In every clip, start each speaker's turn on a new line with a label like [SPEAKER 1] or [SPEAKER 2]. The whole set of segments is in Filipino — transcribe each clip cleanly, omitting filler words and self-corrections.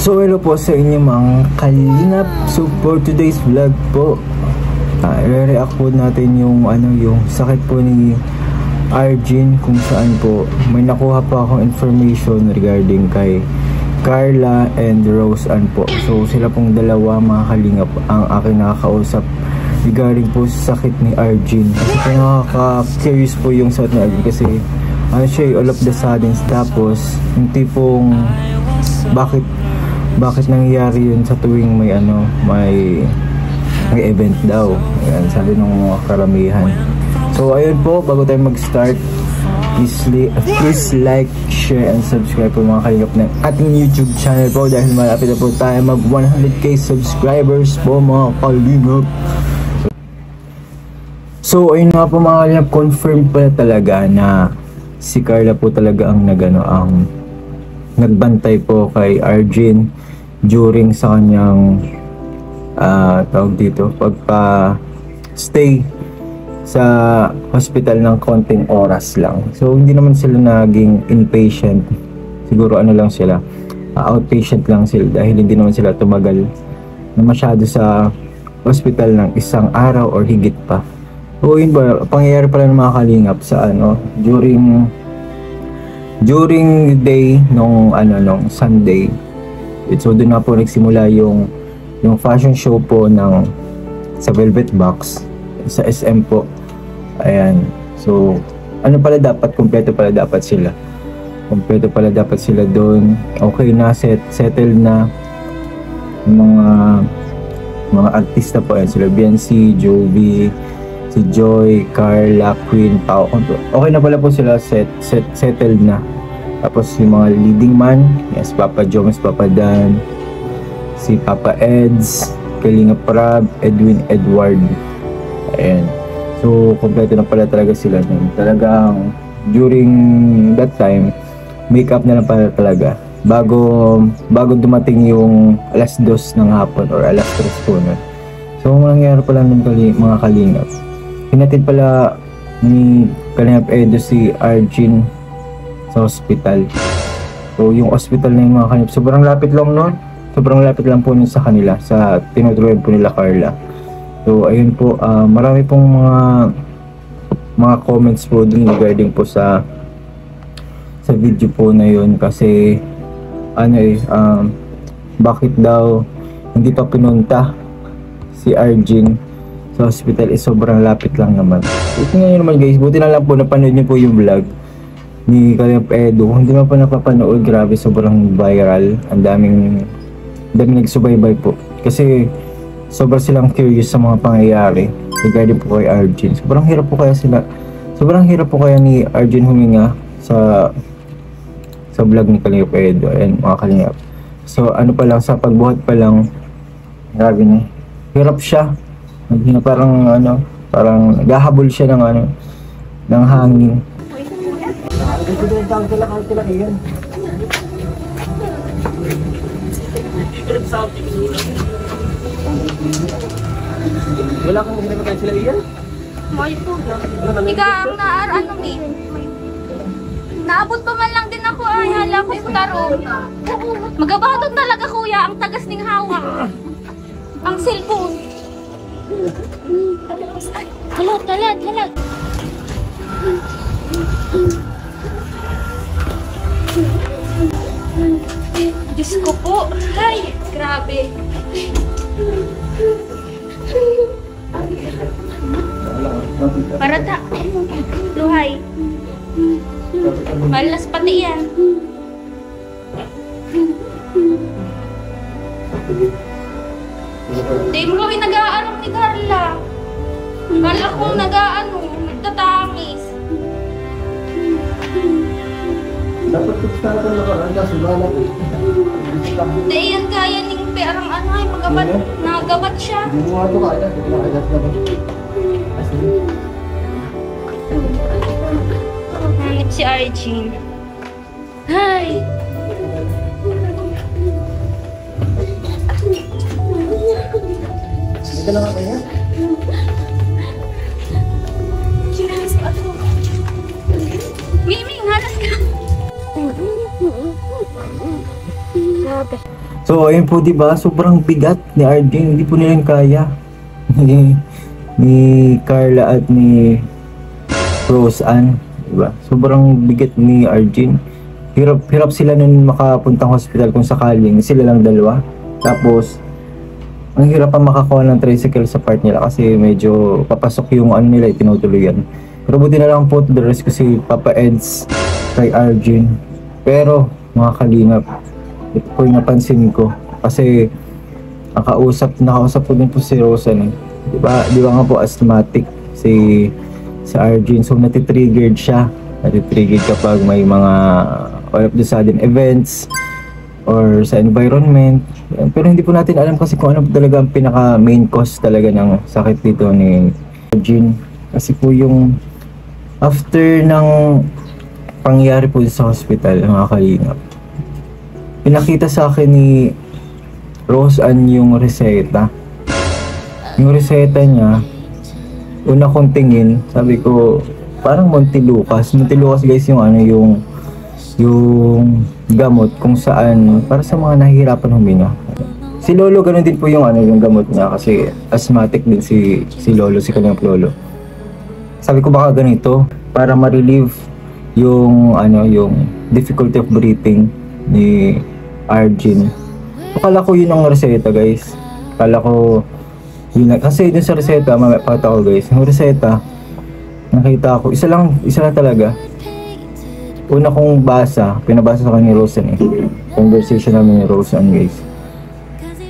[SPEAKER 1] So hello po sa inyo mga kalingap. So for today's vlog po, i-react po natin yung yung sakit po ni Arjin, kung saan po may nakuha pa akong information regarding kay Carla and Rose Ann po. So sila pong dalawa mga kalingap ang aking nakakausap regarding po sa sakit ni Arjin. Kasi nakaka-curious po yung sakit ni Arjin kasi siya all of the sudden, tapos yung tipong bakit nangyayari yun sa tuwing may may event daw. Ayan, sabi ng mga karamihan. So ayun po, bago tayo mag-start, please like, share, and subscribe po mga kalingap ng ating YouTube channel po dahil malapit na po tayo mag 100k subscribers po mga kalingap. So ayun nga po mga kalingap, confirm pala talaga na si Carla po talaga ang nagbantay po kay Arjin during sa kanyang tawag dito, pagpa-stay sa hospital ng konting oras lang. So hindi naman sila naging inpatient, siguro lang sila, outpatient lang sila dahil hindi naman sila tumagal na masyado sa hospital ng isang araw or higit pa. So yun ba, pangyayari pala ng mga kalingap sa during the day nung Sunday. So doon na po nagsimula yung fashion show po sa Velvet Box sa SM po. Ayan. So pala dapat, kompleto pala dapat sila. Kompleto pala dapat sila doon. Okay na, settled na yung mga artista po. Ayan, sila Biancy, Jovi, si Joy, Carla, Queen, Pao. Okay na pala po sila, settled na. Tapos yung mga leading man, yes, Papa Jones, Papa Dan, si Papa Eds, Kalinga Prab, Edwin Edward. Ayan. So kompleto na pala talaga sila. Talagang during that time, makeup na lang pala talaga. Bago dumating yung alas 2 ng hapon or alas 3 po na. So mangyayari pala ng mga kalingap. Hinatid pala ni Kalingap Edo si Arjin sa hospital. So yung hospital na yung mga kalingap, sobrang lapit lang nun. Sobrang lapit lang po nun sa kanila, sa tinutuluyan po nila Carla. So ayun po, marami pong mga comments po dun regarding po sa video po na yun kasi bakit daw hindi pa pinunta si Arjin sa hospital, sobrang lapit lang naman. Tingnan nyo naman guys, buti na lang po napanood nyo po yung vlog ni Kalingap Edo. Kung hindi mo pa napapanood, grabe, sobrang viral. Ang daming nagsubaybay po kasi sobrang silang curious sa mga pangyayari regarding po kay Arjin. Sobrang hirap po kaya ni Arjin huminga sa vlog ni Kalingap Edo and mga kalingap. So pa lang, sa pagbuhat pa lang, grabe na, hirap siya. Parang naghahabol siya ng hangin.
[SPEAKER 2] Wala kang ginagawa sila iyan?
[SPEAKER 3] May po. Ika ang naabot pa man lang din ako ay hala ko taro. Magabaton talaga kuya, ang tagas ning hawak. Ang cellphone. Halat. Diyos ko po. Ay, grabe. Parata. Luhay. Malas pati yan. Hindi mo kami nag-aaral ni Carla. Kala kong nagtatamis.
[SPEAKER 2] Dapat kutsara ka nakaranda, sumalat eh.
[SPEAKER 3] Hindi yan kaya ning perang nagabat siya.
[SPEAKER 2] Hindi mo nga ito kaya, hindi mo kaya naman.
[SPEAKER 3] Hanip si Arjin. Hi!
[SPEAKER 2] Ito lang ako yan?
[SPEAKER 3] Miming, halas ka! Grabe.
[SPEAKER 1] So ayun po, diba, sobrang bigat ni Arjun, hindi po nila kaya ni Carla at ni Rose Ann, diba? Sobrang bigat ni Arjun. Hirap sila nun makapuntang hospital kung sakaling sila lang dalawa. Tapos ang hirap pa makakuha ng tricycle sa part nila kasi medyo papasok yung ano nila, tinutuluyan. Pero buti na lang po to the rest kasi Papa Eds kay Arjun. Pero mga kalingap, ito po yung napansin ko kasi nakausap ko din po si Rosa eh. Di ba nga po asthmatic si Arjun, so natitriggered siya. Natitriggered kapag may mga all of the sudden events or sa environment. Pero hindi po natin alam kasi kung ano talaga ang pinaka main cause talaga ng sakit dito ni Arjun. Kasi po yung after ng pangyari po sa hospital, mga kalingap, pinakita sa akin ni Rose Ann yung reseta. Yung reseta niya, una kong tingin, sabi ko, parang Montelukas. Montelukas guys yung ano, yung gamot kung saan para sa mga nahihirapan huminga. Si Lolo ganun din po yung ano, yung gamot niya kasi asthmatic din si Lolo, si kanyang lolo. Sabi ko baka ganito para ma-relieve yung ano, yung difficulty of breathing ni Arjun. Akala ko yun ang reseta guys. Akala ko yun, kasi dun sa reseta, mamapakita ko guys, yung reseta nakita ko, isa lang talaga. Una kong pinabasa sa kanya ni Rose Ann conversation namin ni Rose Ann guys.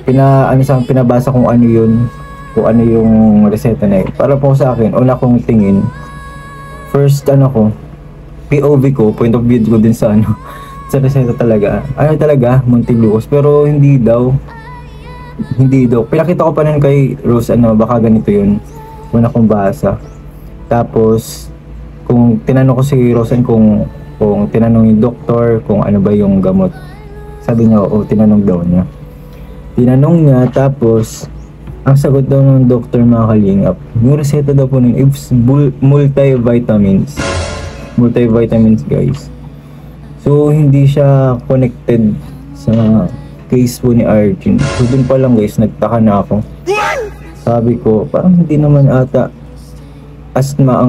[SPEAKER 1] Pinabasa kung ano yun, kung ano yung reseta na yun. Para po sa akin, una kong tingin, first POV ko, point of view ko din sa sa reseta talaga. Ano talaga, Montelukos, pero hindi daw. Pinakita ko pa nun kay Rose Ann, baka ganito yun. Una kong basa. Tapos, kung tinanong ko si Rose Ann kung tinanong yung doktor kung ano ba yung gamot. Sabi niya, oo, tinanong daw niya. Tinanong niya, tapos, ang sagot daw ng doktor, mga kalingap, yung reseta daw po nun, it's multivitamins. Multivitamins, guys. So, hindi siya connected sa case po ni Arjun. So, dun pa lang, guys, nagtaka na ako. Sabi ko, parang hindi naman ata asthma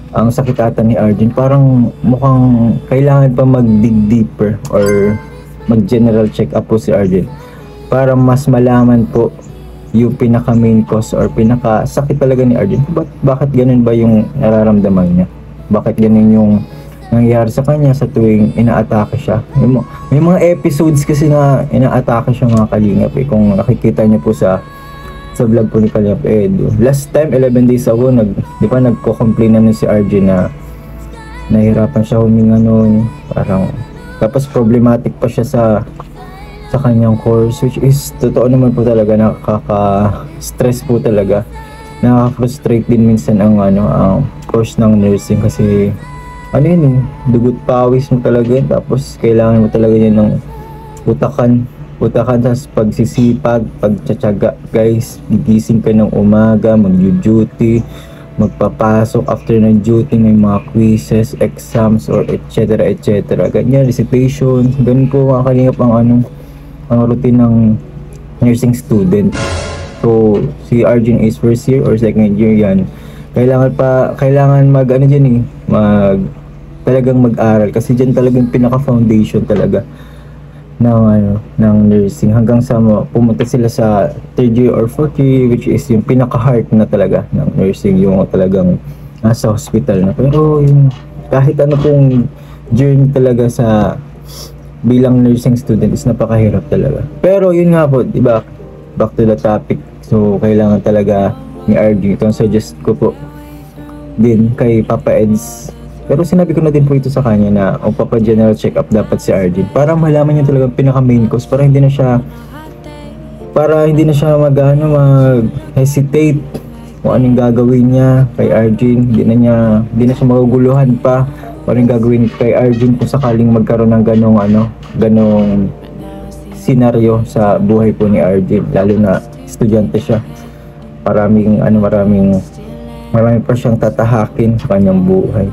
[SPEAKER 1] ang sakit ata ni Arjun. Parang mukhang kailangan pa mag-dig deeper or mag-general check-up po si Arjun para mas malaman po yung pinaka main cause or pinaka sakit talaga ni Arjun. Bakit ganun ba yung nararamdaman niya? Bakit ganun yung nangyayari sa kanya sa tuwing inaatake siya? May mga episodes kasi na inaatake siya, mga kalingap eh. Kung nakikita niyo po sa vlog po ni Kalingap Edu. Last time, 11 days ago, nagko-complain na si Arjun na nahihirapan siya huminga noon. Parang, tapos problematic pa siya sa kanyang course, which is, totoo naman po talaga, nakaka-stress po talaga. Nakaka-frustrate din minsan ang course ng nursing kasi, dugot pawis mo talaga yun. Tapos, kailangan mo talaga yun ng utakan sa pagsisipag, pagtsatsaga guys. Gigising ka ng umaga, mag-duty, magpapasok after ng duty, may mga quizzes, exams, or etc. Ganyan, recitation, ganun po mga kalingap ang routine ng nursing student. So, si Arjun is first year or second year yan. Kailangan talagang mag-aral kasi dyan talagang pinaka-foundation talaga ng nursing hanggang sa pumunta sila sa third year or fourth year, which is yung pinaka-heart na talaga ng nursing, yung talagang nasa hospital na. Pero yung kahit pong journey talaga sa bilang nursing student is napakahirap talaga. Pero yun nga po, diba, back to the topic. So kailangan talaga ni Arjun, itong suggest ko po din kay Papa Eds. Pero sinabi ko na din po ito sa kanya na general check-up dapat si Arjun para malaman niya talaga pinaka main cause, para hindi na siya mag-hesitate kung anong gagawin niya kay Arjun. Hindi na siya maguguluhan pa kung anong gagawin kay Arjun kung sakaling magkaroon ng ganong senaryo sa buhay po ni Arjun, lalo na estudyante siya. Marami pa siyang tatahakin sa kanyang buhay.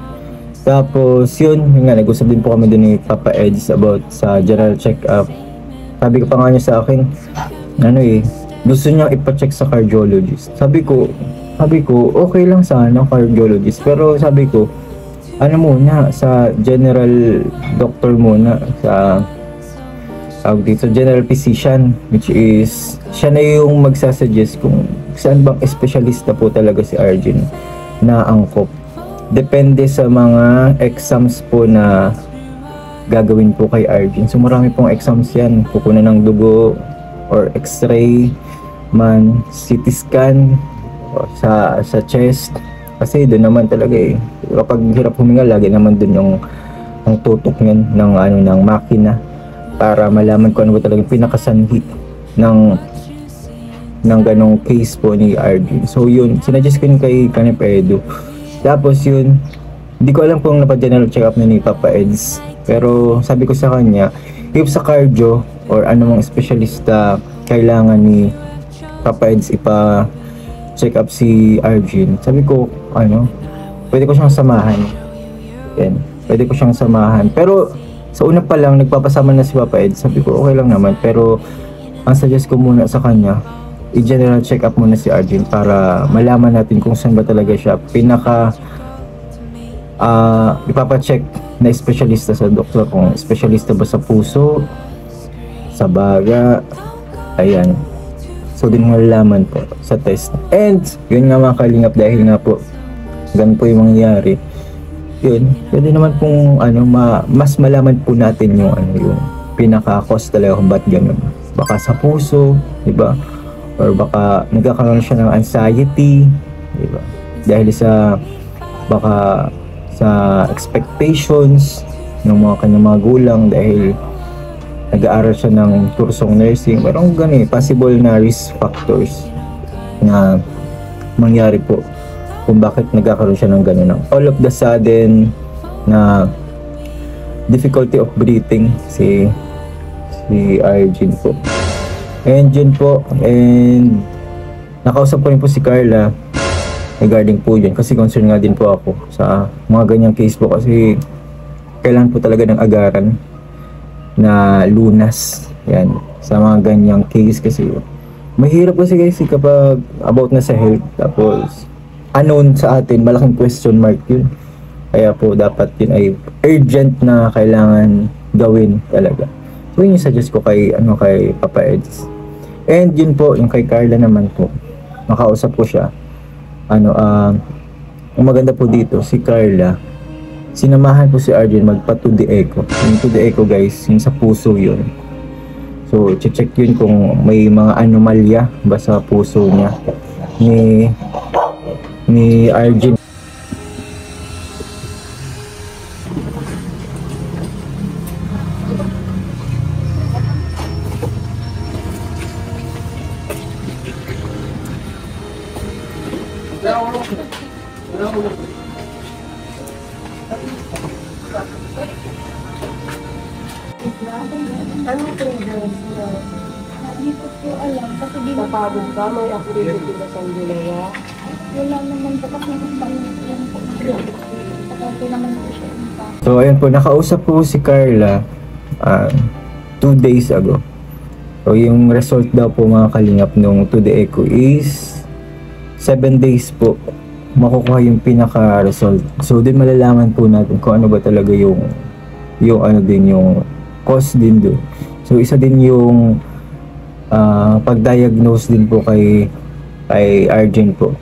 [SPEAKER 1] Tapos yun nga, nag-usap din po kami din ni Papa Eds about sa general check-up Sabi ko pa nga niya sa akin, ano eh, gusto niya ipa-check sa cardiologist. Sabi ko, okay lang sana cardiologist. Pero sabi ko, ano muna, sa general doctor muna, sa general physician, which is, siya na yung magsasuggest kung saan bang espesyalista po talaga si Arjen na angkop. Depende sa mga exams po na gagawin po kay Arjen. So marami pong exams yan. Kukunan ng dugo or x-ray man, CT scan sa chest. Kasi doon naman talaga eh. Kapag hirap huminga, lagi naman doon yung ang tutok niyan ng makina para malaman ko ano ba talaga pinakasanhi ng ganong case po ni Arjen. So yun, sinadjust ko yun kay Kanepedo. Tapos yun, hindi ko alam kung napa-general check-up na ni Papa Eds. Pero sabi ko sa kanya, if sa cardio or anumang specialista kailangan ni Papa Eds ipa-check up si Arjen, sabi ko, pwede ko siyang samahan. Yan, pwede ko siyang samahan. Pero sa una pa lang, nagpapasama na si Papa Eds. Sabi ko, okay lang naman. Pero ang suggest ko muna sa kanya, i-general check up muna si Arjen para malaman natin kung saan ba talaga siya ipapacheck na espesyalista sa doktor, kung espesyalista ba sa puso, sa baga, ayan. So din malalaman po sa test. And yun nga mga kalingap, dahil nga po ganun po yung mangyayari, yun, pwede naman pong mas malaman po natin yung yung pinaka-cause talaga kung ba't ganun. Baka sa puso, diba? Or baka nagkakaroon siya ng anxiety, diba? Dahil baka sa expectations ng mga kanyang mga gulang, dahil nag-aaral siya ng kursong nursing. Merong possible na risk factors na mangyari po kung bakit nagkakaroon siya ng ganun. All of the sudden na difficulty of breathing si Arjen po. And yun po, and nakausap ko rin po si Carla regarding po yun, kasi concern nga din po ako sa mga ganyang case po, kasi kailangan po talaga ng agaran na lunas yan sa mga ganyang case. Kasi mahirap kasi guys kapag about na sa health, tapos unknown sa atin, malaking question mark yun. Kaya po dapat yun ay urgent na kailangan gawin talaga. So yun yung suggest ko kay Papa Eds. And yun po, yung kay Carla naman po, nakausap ko siya. Ang maganda po dito, si Carla, sinamahan po si Arjen magpa-to the echo. Yung to the echo guys, yung sa puso yun. So, check yun kung may mga anomalya ba sa puso niya ni Arjen.
[SPEAKER 4] Anong progress mo?
[SPEAKER 3] Hindi ko po alam kasi di ba
[SPEAKER 4] Napagod ka? May activity na sa ginawa?
[SPEAKER 3] wala naman po kasi yung po. Kasi naman po siya.
[SPEAKER 1] So ayun po, nakausap po si Carla 2 days ago. So yung result daw po mga kalingap nung to the echo is 7 days po makukuha yung pinaka-result. So din malalaman po natin kung ano ba talaga yung cause din do. So isa din yung pag-diagnose din po kay Arjen po.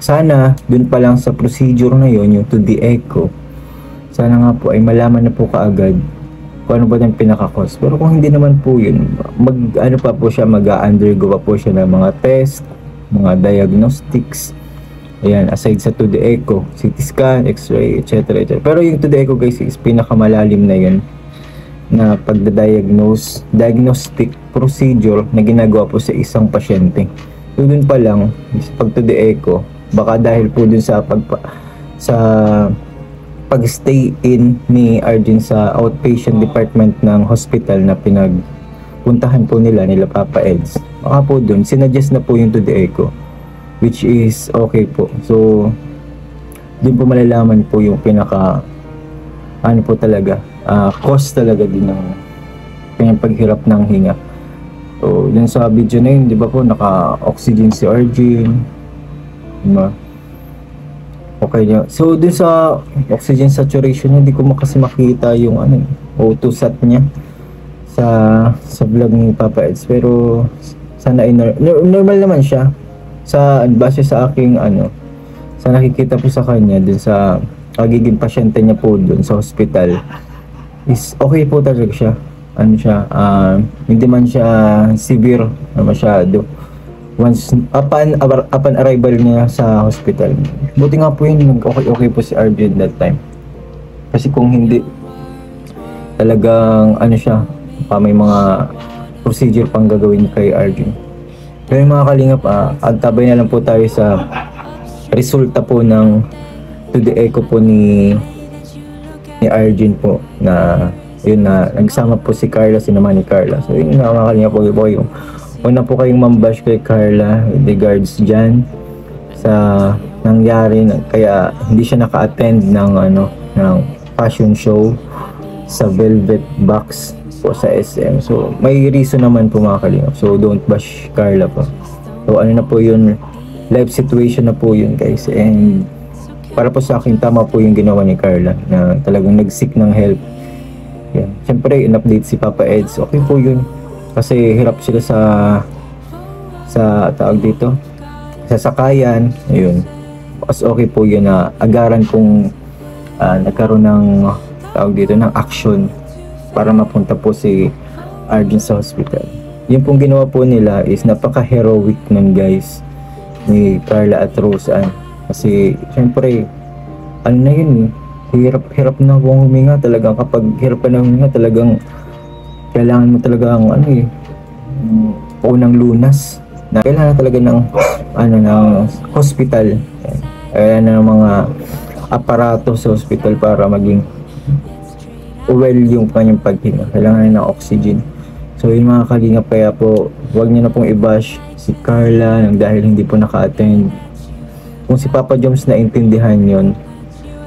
[SPEAKER 1] Sana dun pa lang sa procedure na yun, yung to the echo, sana nga po ay malaman na po kaagad kung ano ba yung pinaka-cause. Pero kung hindi naman po yun, mag-undergo pa po siya ng mga test, mga diagnostics. Ayan, aside sa to the echo, CT scan, x-ray, etc. Pero yung to the echo guys is pinakamalalim na yun na diagnostic procedure na ginagawa po sa isang pasyente. So dun pa lang, pag to the echo, baka dahil po dun sa pag-stay in ni Arjen sa outpatient department ng hospital na pinagpuntahan po nila Papa Eds, baka po dun sinuggest na po yung to the echo, which is okay po. So dun po malalaman po yung pinaka cause talaga din ng paghirap ng hinga. So, dun sa video na yun, di ba po, naka-oxygen si Arjun. Diba? Okay niya. So, dun sa oxygen saturation, hindi ko kasi makita yung O2 sat niya sa vlog ni Papa Eds. Pero, sana ay normal naman siya. Base sa aking sa nakikita po sa kanya, dun sa pagiging pasyente niya po dun sa hospital, is okay po talaga siya. Hindi man siya severe na masyado once upon arrival niya sa hospital. Buti nga po yun, okay po si Arjun that time, kasi kung hindi talagang siya, may mga procedure pang gagawin kay Arjun. Pero yung mga kalingap, agtabay na lang po tayo sa resulta po ng 2D echo po ni Arjun po, na yun na nagsama po si Carla, sinama ni Carla. So yun nga mga kalingap po yung una po kayong mambash kay Carla with regards dyan sa nangyari kaya hindi siya naka-attend ng fashion show sa Velvet Box po sa SM. So may reason naman po mga kalingap, so don't bash Carla po. So na po yun, life situation na po yun guys, and para po sa akin tama po yung ginawa ni Carla na talagang nag-seek ng help. Yan. Siyempre, in-update si Papa Eds. Okay po yun. Kasi hirap sila sa tawag dito, sa sakayan. Ayun. Mas okay po yun na agaran kung nagkaroon ng tawag dito, ng action para mapunta po si Arjun sa hospital. Yung pong ginawa po nila is napaka-heroic nun guys, ni Carla at Roseanne. Kasi, siyempre, na yun, hirap na kung huminga talaga. Kapag hirap ka na huminga, talagang kailangan mo talaga unang lunas, na kailangan talaga ng hospital, kailangan ng mga aparato sa hospital para maging well yung kanyang paghinga. Kailangan ng oxygen. So yun mga kalingap, kaya po huwag niyo na pong i-bash si Carla dahil hindi po naka-attend. Kung si Papa Joms na intindihan yon,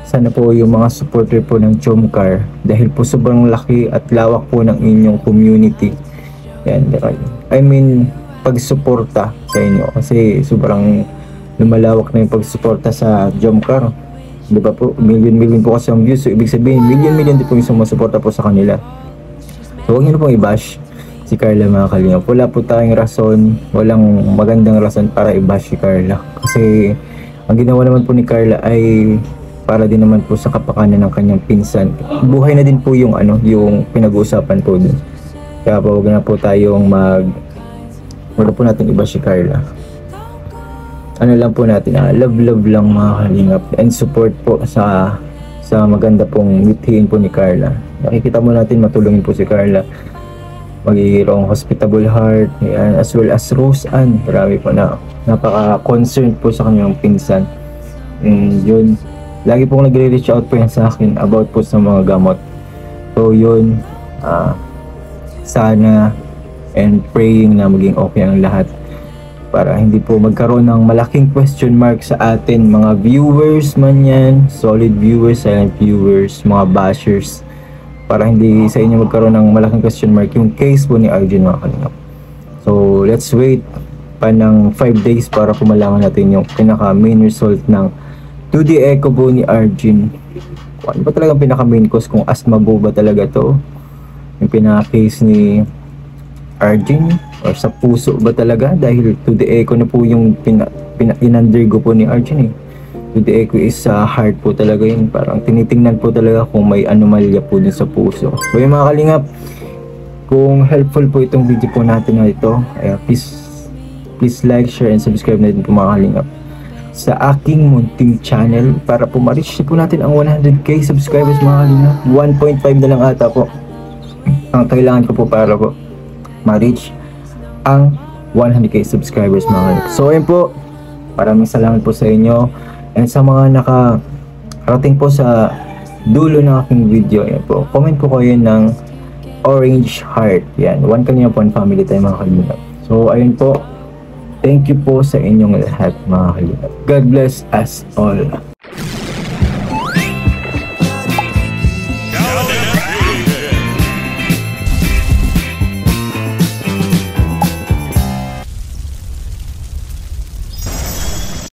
[SPEAKER 1] sana po yung mga supporter po ng Chomcar, dahil po sobrang laki at lawak po ng inyong community. Yan, I mean, pagsuporta sa inyo, kasi sobrang lumalawak na yung pagsuporta sa Chomcar. Di ba po, million po kasi ang views, so ibig sabihin, million din po yung sumusuporta po sa kanila. So huwag nyo na pong i-bash si Carla mga kalingap. Wala po tayong rason, walang magandang rason para i-bash si Carla. Kasi ang ginawa naman po ni Carla ay para din naman po sa kapakanan ng kanyang pinsan. Buhay na din po yung yung pinag-uusapan po dun. Kaya po huwag na po tayong wala po natin iba si Carla. Lang po natin, love lang mga kalingap, and support po sa maganda pong mithiin po ni Carla. Nakikita mo natin, matulungin po si Carla. Magigirong hospitable heart, yan, as well as Roseanne. Marami po na napaka-concerned po sa kanyang pinsan. And yun, lagi pong nagre-reach out po yan sa akin about po sa mga gamot. So yun, sana and praying na maging okay ang lahat, para hindi po magkaroon ng malaking question mark sa atin mga viewers man yan, solid viewers, silent viewers, mga bashers, para hindi sa inyo magkaroon ng malaking question mark yung case po ni Arjun mga kalingap. So let's wait pa ng 5 days para kumalaman natin yung pinaka main result ng 2D echo po ni Arjun. Ano ba talagang pinaka main cause, kung asthma ba talaga to yung pinaka case ni Arjun, or sa puso ba talaga, dahil 2D echo na po yung in-undergo po ni Arjun 2D echo is sa heart po talaga yun, parang tinitingnan po talaga kung may anomalya po din sa puso. So yung mga kalingap, kung helpful po itong video po natin na ito, please like, share, and subscribe na din po mga kalingap sa aking munting channel, para po ma-reach po natin ang 100k subscribers mga kalingap. 1.5 na lang ata po ang kailangan ko po para po ma-reach ang 100k subscribers mga kalingap. So ayun po, maraming salamat po sa inyo, and sa mga nakarating po sa dulo ng aking video, ayan po, comment po kayo ng orange heart. Yan, one kanina po, one family tayo mga kalingap. So ayun po, thank you po sa inyong lahat mga kalingap. God bless us all.